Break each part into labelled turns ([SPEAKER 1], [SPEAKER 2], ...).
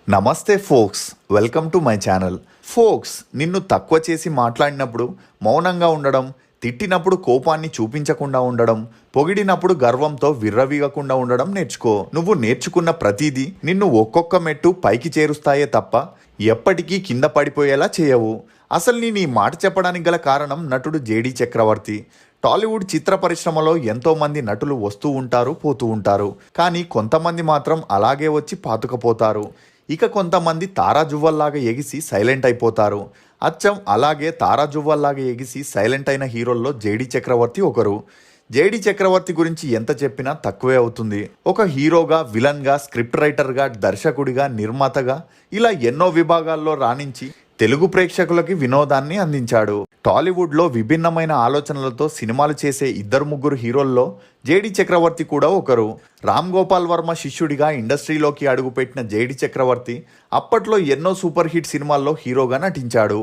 [SPEAKER 1] నమస్తే folks, welcome to my channel. Folks, నిన్ను తక్కువ చేసి మాట్లాడినప్పుడు మౌనంగా ఉండడం, తిట్టినప్పుడు కోపాన్ని చూపించకుండా ఉండడం, పొగిడినప్పుడు గర్వంతో విర్రవీగకుండా ఉండడం నేర్చుకో. నువ్వు నేర్చుకున్న ప్రతిదీ నిన్ను ఒక్కొక్క మెట్టు పైకి చేరుస్తాయే తప్ప ఎప్పటికీ కింద పడిపోయేలా చేయవు. అసలు నేను ఈ మాట చెప్పడానికి గల కారణం నటుడు జేడీ చక్రవర్తి. టాలీవుడ్ చిత్ర పరిశ్రమలో ఎంతోమంది నటులు వస్తూ ఉంటారు, పోతూ ఉంటారు. కానీ కొంతమంది మాత్రం అలాగే వచ్చి పాతుకపోతారు. ఇక కొంతమంది తారాజువ్వల్లాగా ఎగిసి సైలెంట్ అయిపోతారు. అచ్చం అలాగే తారాజువ్వల్లాగా ఎగిసి సైలెంట్ అయిన హీరోల్లో జేడీ చక్రవర్తి ఒకరు. జేడీ చక్రవర్తి గురించి ఎంత చెప్పినా తక్కువే అవుతుంది. ఒక హీరోగా, విలన్గా, స్క్రిప్ట్ రైటర్గా, దర్శకుడిగా, నిర్మాతగా ఇలా ఎన్నో విభాగాల్లో రాణించి తెలుగు ప్రేక్షకులకి వినోదాన్ని అందించాడు. టాలీవుడ్లో విభిన్నమైన ఆలోచనలతో సినిమాలు చేసే ఇద్దరు ముగ్గురు హీరోల్లో జేడీ చక్రవర్తి కూడా ఒకరు. రామ్ గోపాల్ వర్మ శిష్యుడిగా ఇండస్ట్రీలోకి అడుగుపెట్టిన జేడీ చక్రవర్తి అప్పట్లో ఎన్నో సూపర్ హిట్ సినిమాల్లో హీరోగా నటించాడు.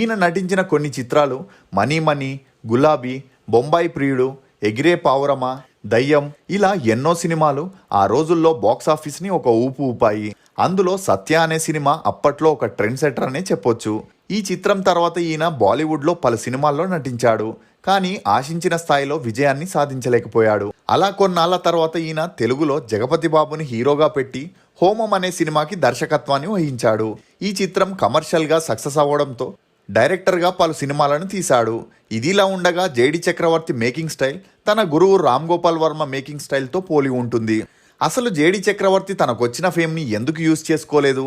[SPEAKER 1] ఈయన నటించిన కొన్ని చిత్రాలు మనీ మనీ, గులాబీ, బొంబాయి ప్రియుడు, ఎగిరే పావురమా, దయ్యం ఇలా ఎన్నో సినిమాలు ఆ రోజుల్లో బాక్సాఫీస్ని ఒక ఊపు ఊపాయి. అందులో సత్య అనే సినిమా అప్పట్లో ఒక ట్రెండ్ సెటర్ అనే చెప్పొచ్చు. ఈ చిత్రం తర్వాత ఈయన బాలీవుడ్లో పలు సినిమాల్లో నటించాడు. కానీ ఆశించిన స్థాయిలో విజయాన్ని సాధించలేకపోయాడు. అలా కొన్నాళ్ళ తర్వాత ఈయన తెలుగులో జగపతి బాబుని హీరోగా పెట్టి హోమం అనే సినిమాకి దర్శకత్వాన్ని వహించాడు. ఈ చిత్రం కమర్షియల్గా సక్సెస్ అవ్వడంతో డైరెక్టర్గా పలు సినిమాలను తీశాడు. ఇదిలా ఉండగా జేడీ చక్రవర్తి మేకింగ్ స్టైల్ తన గురువు రామ్ గోపాల్ వర్మ మేకింగ్ స్టైల్తో పోలి ఉంటుంది. అసలు జేడీ చక్రవర్తి తనకొచ్చిన ఫేమ్ని ఎందుకు యూజ్ చేసుకోలేదు?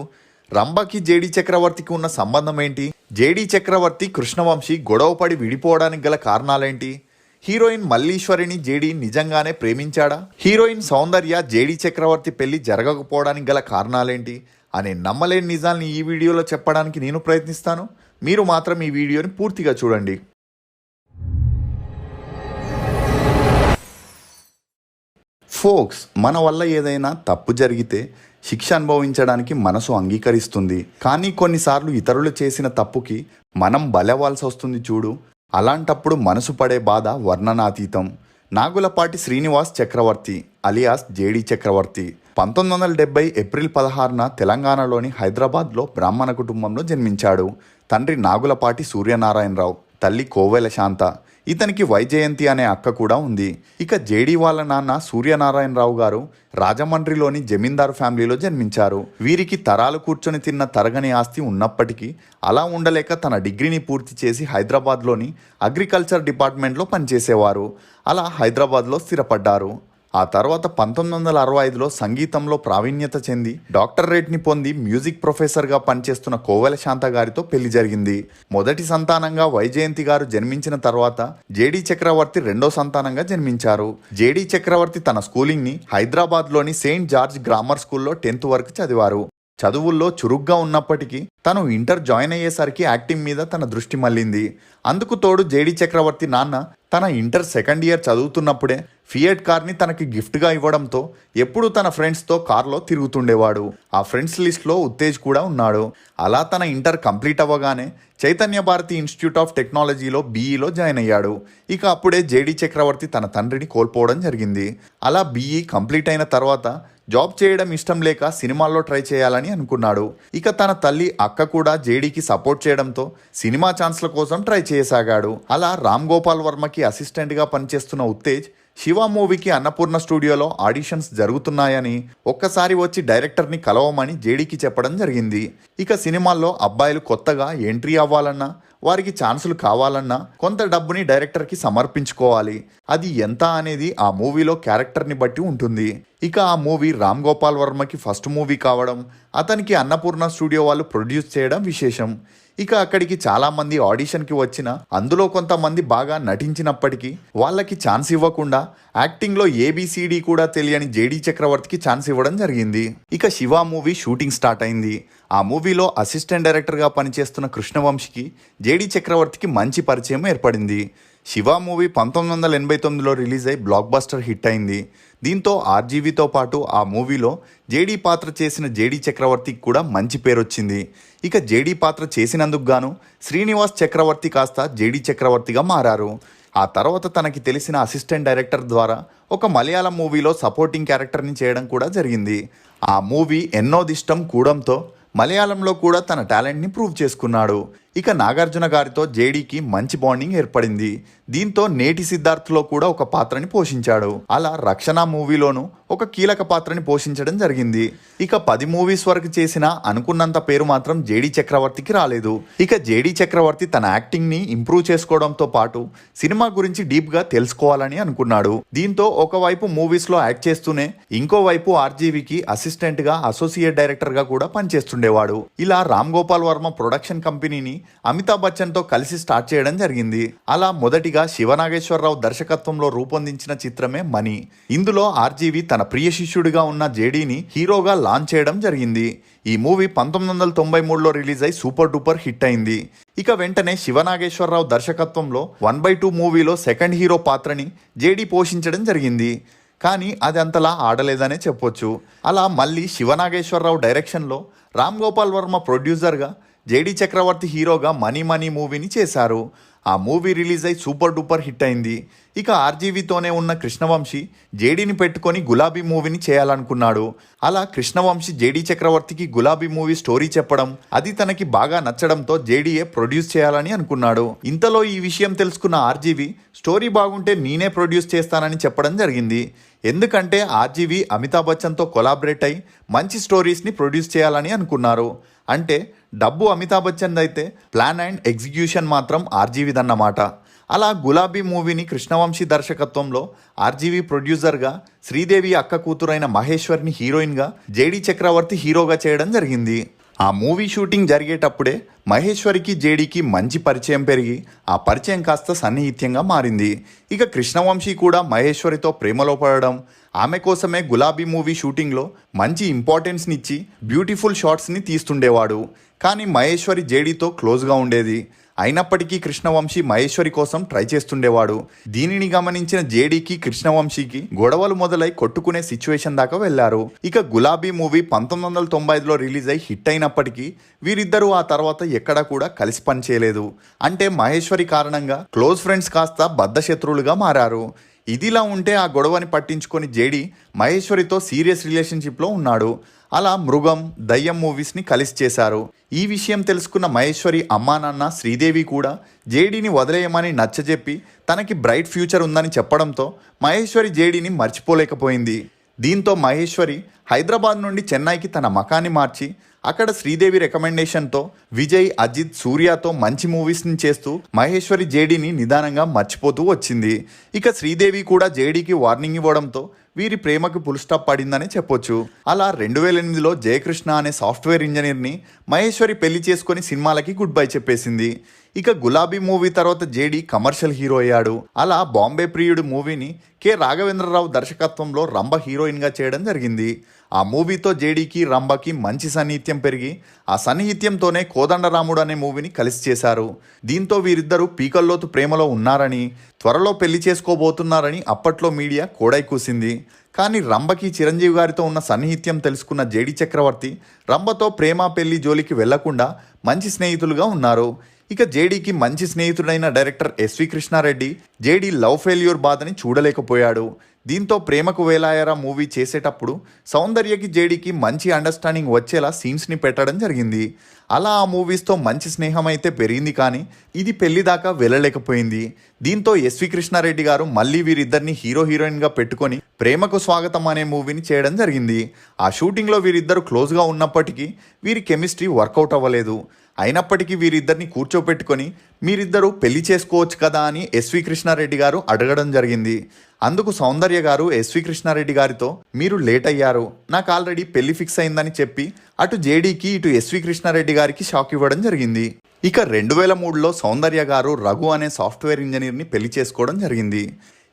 [SPEAKER 1] రంభకి జేడీ చక్రవర్తికి ఉన్న సంబంధం ఏంటి? జేడీ చక్రవర్తి, కృష్ణవంశీ గొడవపడి విడిపోవడానికి గల కారణాలేంటి? హీరోయిన్ మల్లీశ్వరిని జేడీ నిజంగానే ప్రేమించాడా? హీరోయిన్ సౌందర్య జేడీ చక్రవర్తి పెళ్లి జరగకపోవడానికి గల కారణాలేంటి అనే నమ్మలేని నిజాల్ని ఈ వీడియోలో చెప్పడానికి నేను ప్రయత్నిస్తాను. మీరు మాత్రం ఈ వీడియోని పూర్తిగా చూడండి. ఫోక్స్, మన వల్ల ఏదైనా తప్పు జరిగితే శిక్ష అనుభవించడానికి మనసు అంగీకరిస్తుంది. కానీ కొన్నిసార్లు ఇతరులు చేసిన తప్పుకి మనం బలవ్వాల్సి వస్తుంది చూడు. అలాంటప్పుడు మనసు పడే బాధ వర్ణనాతీతం. నాగులపాటి శ్రీనివాస్ చక్రవర్తి అలియాస్ జేడీ చక్రవర్తి 1970 ఏప్రిల్ 16న తెలంగాణలోని హైదరాబాద్లో బ్రాహ్మణ కుటుంబంలో జన్మించాడు. తండ్రి నాగులపాటి సూర్యనారాయణరావు, తల్లి కోవెల శాంత. ఇతనికి వైజయంతి అనే అక్క కూడా ఉంది. ఇక జేడీ వాళ్ళ నాన్న సూర్యనారాయణరావు గారు రాజమండ్రిలోని జమీందారు ఫ్యామిలీలో జన్మించారు. వీరికి తరాలు కూర్చొని తిన్న తరగని ఆస్తి ఉన్నప్పటికీ అలా ఉండలేక తన డిగ్రీని పూర్తి చేసి హైదరాబాద్లోని అగ్రికల్చర్ డిపార్ట్మెంట్లో పనిచేసేవారు. అలా హైదరాబాద్లో స్థిరపడ్డారు. ఆ తర్వాత 1965లో సంగీతంలో ప్రావీణ్యత చెంది డాక్టరేట్ని పొంది మ్యూజిక్ ప్రొఫెసర్గా పనిచేస్తున్న కోవెల శాంత గారితో పెళ్లి జరిగింది. మొదటి సంతానంగా వైజయంతి గారు జన్మించిన తర్వాత జేడీ చక్రవర్తి రెండో సంతానంగా జన్మించారు. జేడీ చక్రవర్తి తన స్కూలింగ్ని హైదరాబాద్లోని సెయింట్ జార్జ్ గ్రామర్ స్కూల్లో 10th వరకు చదివారు. చదువుల్లో చురుగ్గా ఉన్నప్పటికీ తను ఇంటర్ జాయిన్ అయ్యేసరికి యాక్టింగ్ మీద తన దృష్టి మళ్ళింది. అందుకు తోడు జేడీ చక్రవర్తి నాన్న తన ఇంటర్ సెకండ్ ఇయర్ చదువుతున్నప్పుడే ఫియట్ కార్ని తనకి గిఫ్ట్గా ఇవ్వడంతో ఎప్పుడూ తన ఫ్రెండ్స్తో కార్లో తిరుగుతుండేవాడు. ఆ ఫ్రెండ్స్ లిస్ట్లో ఉత్తేజ్ కూడా ఉన్నాడు. అలా తన ఇంటర్ కంప్లీట్ అవ్వగానే చైతన్య భారతి ఇన్స్టిట్యూట్ ఆఫ్ టెక్నాలజీలో బీఈలో జాయిన్ అయ్యాడు. ఇక అప్పుడే జేడీ చక్రవర్తి తన తండ్రిని కోల్పోవడం జరిగింది. అలా బీఈ కంప్లీట్ అయిన తర్వాత జాబ్ చేయడం ఇష్టం లేక సినిమాల్లో ట్రై చేయాలని అనుకున్నాడు. ఇక తన తల్లి, అక్క కూడా జేడీకి సపోర్ట్ చేయడంతో సినిమా ఛాన్స్ల కోసం ట్రై చేయసాగాడు. అలా రామ్ గోపాల్ వర్మకి అసిస్టెంట్గా పనిచేస్తున్న ఉత్తేజ్ శివ మూవీకి అన్నపూర్ణ స్టూడియోలో ఆడిషన్స్ జరుగుతున్నాయని ఒక్కసారి వచ్చి డైరెక్టర్ని కలవమని జేడీకి చెప్పడం జరిగింది. ఇక సినిమాల్లో అబ్బాయిలు కొత్తగా ఎంట్రీ అవ్వాలన్నా, వారికి ఛాన్సులు కావాలన్నా కొంత డబ్బుని డైరెక్టర్కి సమర్పించుకోవాలి. అది ఎంత అనేది ఆ మూవీలో క్యారెక్టర్ని బట్టి ఉంటుంది. ఇక ఆ మూవీ రామ్ గోపాల్ వర్మకి ఫస్ట్ మూవీ కావడం, అతనికి అన్నపూర్ణ స్టూడియో వాళ్ళు ప్రొడ్యూస్ చేయడం విశేషం. ఇక అక్కడికి చాలామంది ఆడిషన్కి వచ్చిన అందులో కొంతమంది బాగా నటించినప్పటికీ వాళ్ళకి ఛాన్స్ ఇవ్వకుండా యాక్టింగ్లో ఏబిసిడి కూడా తెలియని జేడీ చక్రవర్తికి ఛాన్స్ ఇవ్వడం జరిగింది. ఇక శివ మూవీ షూటింగ్ స్టార్ట్ అయింది. ఆ మూవీలో అసిస్టెంట్ డైరెక్టర్గా పనిచేస్తున్న కృష్ణవంశీకి జేడీ చక్రవర్తికి మంచి పరిచయం ఏర్పడింది. శివ మూవీ 1989లో రిలీజ్ అయి బ్లాక్ బస్టర్ హిట్ అయింది. దీంతో ఆర్జీవీతో పాటు ఆ మూవీలో జేడీ పాత్ర చేసిన జేడీ చక్రవర్తికి కూడా మంచి పేరు వచ్చింది. ఇక జేడీ పాత్ర చేసినందుకు గాను శ్రీనివాస్ చక్రవర్తి కాస్త జేడీ చక్రవర్తిగా మారారు. ఆ తర్వాత తనకి తెలిసిన అసిస్టెంట్ డైరెక్టర్ ద్వారా ఒక మలయాళం మూవీలో సపోర్టింగ్ క్యారెక్టర్ని చేయడం కూడా జరిగింది. ఆ మూవీ ఎన్నోదిష్టం కూడంతో మలయాళంలో కూడా తన టాలెంట్ని ప్రూవ్ చేసుకున్నాడు. ఇక నాగార్జున గారితో జేడీకి మంచి బాండింగ్ ఏర్పడింది. దీంతో నేటి సిద్ధార్థ్లో కూడా ఒక పాత్రని పోషించాడు. అలా రక్షణ మూవీలోనూ ఒక కీలక పాత్రని పోషించడం జరిగింది. ఇక 10 మూవీస్ వరకు చేసిన అనుకున్నంత పేరు మాత్రం జేడీ చక్రవర్తికి రాలేదు. ఇక జేడీ చక్రవర్తి తన యాక్టింగ్ ని ఇంప్రూవ్ చేసుకోవడంతో పాటు సినిమా గురించి డీప్ గా తెలుసుకోవాలని అనుకున్నాడు. దీంతో ఒకవైపు మూవీస్ లో యాక్ట్ చేస్తూనే ఇంకోవైపు ఆర్జీవీకి అసిస్టెంట్ గా, అసోసియేట్ డైరెక్టర్ గా కూడా పనిచేస్తుండేవాడు. ఇలా రామ్ గోపాల్ వర్మ ప్రొడక్షన్ కంపెనీని అమితాబ్ బచ్చన్ తో కలిసి స్టార్ట్ చేయడం జరిగింది. అలా మొదటిగా శివనాగేశ్వరరావు దర్శకత్వంలో రూపొందించిన చిత్రమే మనీ. ఇందులో ఆర్జీవి తన ప్రియ శిష్యుడిగా ఉన్న జేడీని హీరోగా లాంచ్ చేయడం జరిగింది. ఈ మూవీ 1993లో రిలీజ్ అయి సూపర్ డూపర్ హిట్ అయింది. ఇక వెంటనే శివనాగేశ్వరరావు దర్శకత్వంలో 1/2 మూవీలో సెకండ్ హీరో పాత్రని జేడీ పోషించడం జరిగింది. కానీ అది అంతలా ఆడలేదనే చెప్పొచ్చు. అలా మళ్ళీ శివనాగేశ్వరరావు డైరెక్షన్లో రామ్ గోపాల్ వర్మ ప్రొడ్యూసర్గా, జేడీ చక్రవర్తి హీరోగా మనీ మనీ మూవీని చేశారు. ఆ మూవీ రిలీజ్ అయి సూపర్ డూపర్ హిట్ అయింది. ఇక ఆర్జీవీతోనే ఉన్న కృష్ణవంశీ జేడీని పెట్టుకొని గులాబీ మూవీని చేయాలనుకున్నాడు. అలా కృష్ణవంశీ జేడీ చక్రవర్తికి గులాబీ మూవీ స్టోరీ చెప్పడం, అది తనకి బాగా నచ్చడంతో జేడీయే ప్రొడ్యూస్ చేయాలని అనుకున్నాడు. ఇంతలో ఈ విషయం తెలుసుకున్న ఆర్జీవీ స్టోరీ బాగుంటే నేనే ప్రొడ్యూస్ చేస్తానని చెప్పడం జరిగింది. ఎందుకంటే ఆర్జీవీ అమితాబ్ బచ్చన్తో కొలాబరేట్ అయి మంచి స్టోరీస్ని ప్రొడ్యూస్ చేయాలని అనుకున్నారు. అంటే డబ్బు అమితాబ్ బచ్చన్ అయితే ప్లాన్ అండ్ ఎగ్జిక్యూషన్ మాత్రం ఆర్జీవీదన్నమాట. అలా గులాబీ మూవీని కృష్ణవంశీ దర్శకత్వంలో ఆర్జీవీ ప్రొడ్యూసర్గా, శ్రీదేవి అక్క కూతురైన మహేశ్వర్ని హీరోయిన్గా, జేడీ చక్రవర్తి హీరోగా చేయడం జరిగింది. ఆ మూవీ షూటింగ్ జరిగేటప్పుడే మహేశ్వరికి జేడీకి మంచి పరిచయం పెరిగి ఆ పరిచయం కాస్త సన్నిహిత్యంగా మారింది. ఇక కృష్ణవంశీ కూడా మహేశ్వరితో ప్రేమలో పడడం, ఆమె కోసమే గులాబీ మూవీ షూటింగ్లో మంచి ఇంపార్టెన్స్ని ఇచ్చి బ్యూటిఫుల్ షాట్స్ని తీస్తుండేవాడు. కానీ మహేశ్వరి జేడీతో క్లోజ్గా ఉండేది. అయినప్పటికీ కృష్ణవంశీ మహేశ్వరి కోసం ట్రై చేస్తుండేవాడు. దీనిని గమనించిన జేడీకి కృష్ణవంశీకి గొడవలు మొదలై కొట్టుకునే సిచ్యువేషన్ దాకా వెళ్లారు. ఇక గులాబీ మూవీ 1995లో రిలీజ్ అయి హిట్ అయినప్పటికీ వీరిద్దరూ ఆ తర్వాత ఎక్కడా కూడా కలిసి పనిచేయలేదు. అంటే మహేశ్వరి కారణంగా క్లోజ్ ఫ్రెండ్స్ కాస్త బద్ధశత్రువులుగా మారారు. ఇదిలా ఉంటే ఆ గొడవని పట్టించుకొని జేడీ మహేశ్వరితో సీరియస్ రిలేషన్షిప్లో ఉన్నాడు. అలా మృగం, దయ్యం మూవీస్ని కలిసి చేశారు. ఈ విషయం తెలుసుకున్న మహేశ్వరి అమ్మా నాన్న శ్రీదేవి కూడా జేడీని వదిలేయమని నచ్చజెప్పి తనకి బ్రైట్ ఫ్యూచర్ ఉందని చెప్పడంతో మహేశ్వరి జేడీని మర్చిపోలేకపోయింది. దీంతో మహేశ్వరి హైదరాబాద్ నుండి చెన్నైకి తన మకాన్ని మార్చి అక్కడ శ్రీదేవి రికమెండేషన్తో విజయ్, అజిత్, సూర్యతో మంచి మూవీస్ని చేస్తూ మహేశ్వరి జేడీని నిదానంగా మర్చిపోతూ వచ్చింది. ఇక శ్రీదేవి కూడా జేడీకి వార్నింగ్ ఇవ్వడంతో వీరి ప్రేమకు ఫుల్ స్టాప్ పడిందని చెప్పొచ్చు. అలా 2008లో జయకృష్ణ అనే సాఫ్ట్వేర్ ఇంజనీర్ని మహేశ్వరి పెళ్లి చేసుకొని సినిమాలకి గుడ్ బై చెప్పేసింది. ఇక గులాబీ మూవీ తర్వాత జేడీ కమర్షియల్ హీరో అయ్యాడు. అలా బాంబే ప్రియుడు మూవీని కె రాఘవేంద్రరావు దర్శకత్వంలో రంభ హీరోయిన్గా చేయడం జరిగింది. ఆ మూవీతో జేడీకి, రంభకి మంచి సన్నిహిత్యం పెరిగి ఆ సన్నిహిత్యంతోనే కోదండరాముడు అనే మూవీని కలిసి చేశారు. దీంతో వీరిద్దరూ పీకల్లోతు ప్రేమలో ఉన్నారని, త్వరలో పెళ్లి చేసుకోబోతున్నారని అప్పట్లో మీడియా కోడై కూసింది. కానీ రంభకి చిరంజీవి గారితో ఉన్న సన్నిహిత్యం తెలుసుకున్న జేడీ చక్రవర్తి రంభతో ప్రేమ పెళ్లి జోలికి వెళ్లకుండా మంచి స్నేహితులుగా ఉన్నారు. ఇక జేడీకి మంచి స్నేహితుడైన director S V Krishna Reddy J D love failure బాధని చూడలేకపోయాడు. దీంతో ప్రేమకు వేలాయరా మూవీ చేసేటప్పుడు సౌందర్యకి జేడీకి మంచి అండర్స్టాండింగ్ వచ్చేలా సీన్స్ని పెట్టడం జరిగింది. అలా ఆ మూవీస్తో మంచి స్నేహం అయితే పెరిగింది, కానీ ఇది పెళ్లి దాకా వెళ్ళలేకపోయింది. దీంతో ఎస్వి కృష్ణారెడ్డి గారు మళ్ళీ వీరిద్దరిని హీరో హీరోయిన్గా పెట్టుకొని ప్రేమకు స్వాగతం అనే మూవీని చేయడం జరిగింది. ఆ షూటింగ్లో వీరిద్దరు క్లోజ్గా ఉన్నప్పటికీ వీరి కెమిస్ట్రీ వర్కౌట్ అవ్వలేదు. అయినప్పటికీ వీరిద్దరిని కూర్చోపెట్టుకొని మీరిద్దరూ పెళ్లి చేసుకోవచ్చు కదా అని ఎస్వి కృష్ణారెడ్డి గారు అడగడం జరిగింది. అందుకు సౌందర్య గారు ఎస్వి కృష్ణారెడ్డి గారితో, మీరు లేట్ అయ్యారు, నాకు ఆల్రెడీ పెళ్లి ఫిక్స్ అయిందని చెప్పి అటు జేడీకి ఇటు ఎస్వి కృష్ణారెడ్డి గారికి షాక్ ఇవ్వడం జరిగింది. ఇక 2003లో సౌందర్య గారు రఘు అనే సాఫ్ట్వేర్ ఇంజనీర్ని పెళ్లి చేసుకోవడం జరిగింది.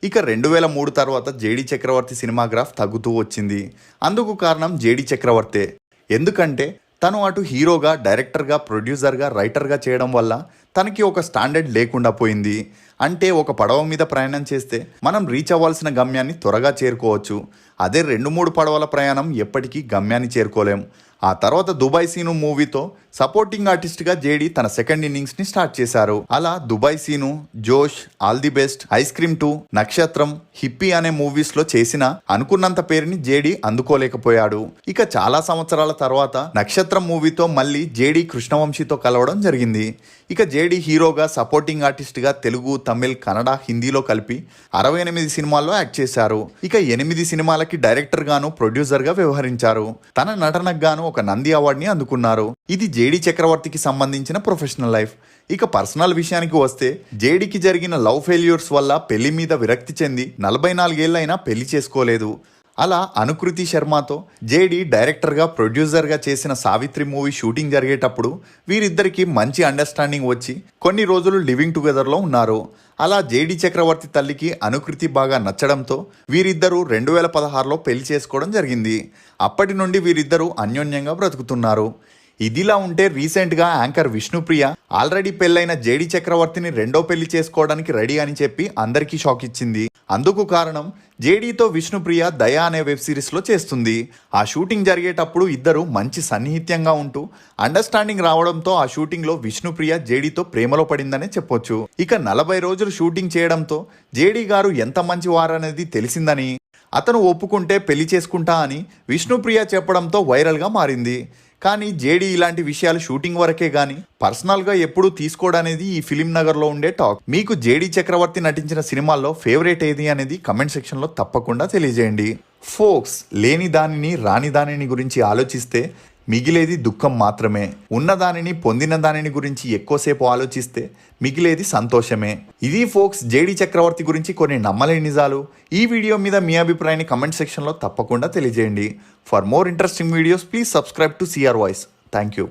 [SPEAKER 1] ఇక 2003 తర్వాత జేడీ చక్రవర్తి సినిమాగ్రాఫ్ తగ్గుతూ వచ్చింది. అందుకు కారణం జేడీ చక్రవర్తే. ఎందుకంటే తను అటు హీరోగా, డైరెక్టర్గా, ప్రొడ్యూసర్గా, రైటర్గా చేయడం వల్ల తనకి ఒక స్టాండర్డ్ లేకుండా పోయింది. అంటే ఒక పడవ మీద ప్రయాణం చేస్తే మనం రీచ్ అవ్వాల్సిన గమ్యాన్ని త్వరగా చేరుకోవచ్చు. అదే 2-3 పడవల ప్రయాణం ఎప్పటికీ గమ్యాన్ని చేరుకోలేం. ఆ తర్వాత దుబాయ్ సీను మూవీతో సపోర్టింగ్ ఆర్టిస్ట్గా జేడి తన సెకండ్ ఇన్నింగ్స్ని స్టార్ట్ చేశారు. అలా దుబాయ్ సీను, జోష్, all the best, ice cream 2, నక్షత్రం, హిప్పీ అనే మూవీస్లో చేసిన అనుకున్నంత పేరుని జేడి అందుకోలేకపోయాడు. ఇక చాలా సంవత్సరాల తర్వాత నక్షత్రం మూవీతో మళ్ళీ జేడి కృష్ణవంశీతో కలవడం జరిగింది. ఇక జేడి హీరోగా సపోర్టింగ్ ఆర్టిస్ట్గా తెలుగు, తమిళ్, కన్నడ, హిందీలో కలిపి 68 సినిమాల్లో యాక్ట్ చేశారు. ఇక 8 సినిమాలకి డైరెక్టర్ గాను, ప్రొడ్యూసర్ గా వ్యవహరించారు. తన నటనకు గాను ఒక నంది అవార్డుని అందుకున్నారు. ఇది జేడి చక్రవర్తికి సంబంధించిన ప్రొఫెషనల్ లైఫ్. ఇక పర్సనల్ విషయానికి వస్తే జేడికి జరిగిన లవ్ ఫెయిల్యూర్స్ వల్ల పెళ్లి మీద విరక్తి చెంది 44 ఏళ్ళైనా పెళ్లి చేసుకోలేదు. అలా అనుకృతి శర్మతో జేడి డైరెక్టర్గా, ప్రొడ్యూసర్గా చేసిన సావిత్రి మూవీ షూటింగ్ జరిగేటప్పుడు వీరిద్దరికి మంచి అండర్స్టాండింగ్ వచ్చి కొన్ని రోజులు లివింగ్ టుగెదర్లో ఉన్నారు. అలా జేడి చక్రవర్తి తల్లికి అనుకృతి బాగా నచ్చడంతో వీరిద్దరూ 2016లో పెళ్లి చేసుకోవడం జరిగింది. అప్పటి నుండి వీరిద్దరూ అన్యోన్యంగా బ్రతుకుతున్నారు. ఇదిలా ఉంటే రీసెంట్గా యాంకర్ విష్ణుప్రియ ఆల్రెడీ పెళ్ళైన జేడి చక్రవర్తిని రెండో పెళ్లి చేసుకోవడానికి రెడీ అని చెప్పి అందరికీ షాక్ ఇచ్చింది. అందుకు కారణం జేడీతో విష్ణుప్రియ దయా అనే వెబ్ సిరీస్లో చేస్తుంది. ఆ షూటింగ్ జరిగేటప్పుడు ఇద్దరు మంచి సన్నిహిత్యంగా ఉంటూ అండర్స్టాండింగ్ రావడంతో ఆ షూటింగ్లో విష్ణుప్రియ జేడీతో ప్రేమలో పడిందనే చెప్పొచ్చు. ఇక 40 రోజులు షూటింగ్ చేయడంతో జేడీ గారు ఎంత మంచివారనేది తెలిసిందని, అతను ఒప్పుకుంటే పెళ్లి చేసుకుంటా అని విష్ణుప్రియ చెప్పడంతో వైరల్గా మారింది. కానీ జేడీ ఇలాంటి విషయాలు షూటింగ్ వరకే గానీ పర్సనల్గా ఎప్పుడూ తీసుకోవడనేది ఈ ఫిలిం నగర్లో ఉండే టాక్. మీకు జేడీ చక్రవర్తి నటించిన సినిమాల్లో ఫేవరెట్ ఏది అనేది కమెంట్ సెక్షన్లో తప్పకుండా తెలియజేయండి. ఫోక్స్, లేని దానిని రాని దానిని గురించి ఆలోచిస్తే మిగిలేది దుఃఖం మాత్రమే. ఉన్నదానిని, పొందిన దానిని గురించి ఎక్కువసేపు ఆలోచిస్తే మిగిలేది సంతోషమే. ఇది ఫోక్స్ జేడీ చక్రవర్తి గురించి కొన్ని నమ్మలేని నిజాలు. ఈ వీడియో మీద మీ అభిప్రాయాన్ని కమెంట్ సెక్షన్లో తప్పకుండా తెలియజేయండి. For more interesting videos please subscribe to CR voice. Thank you.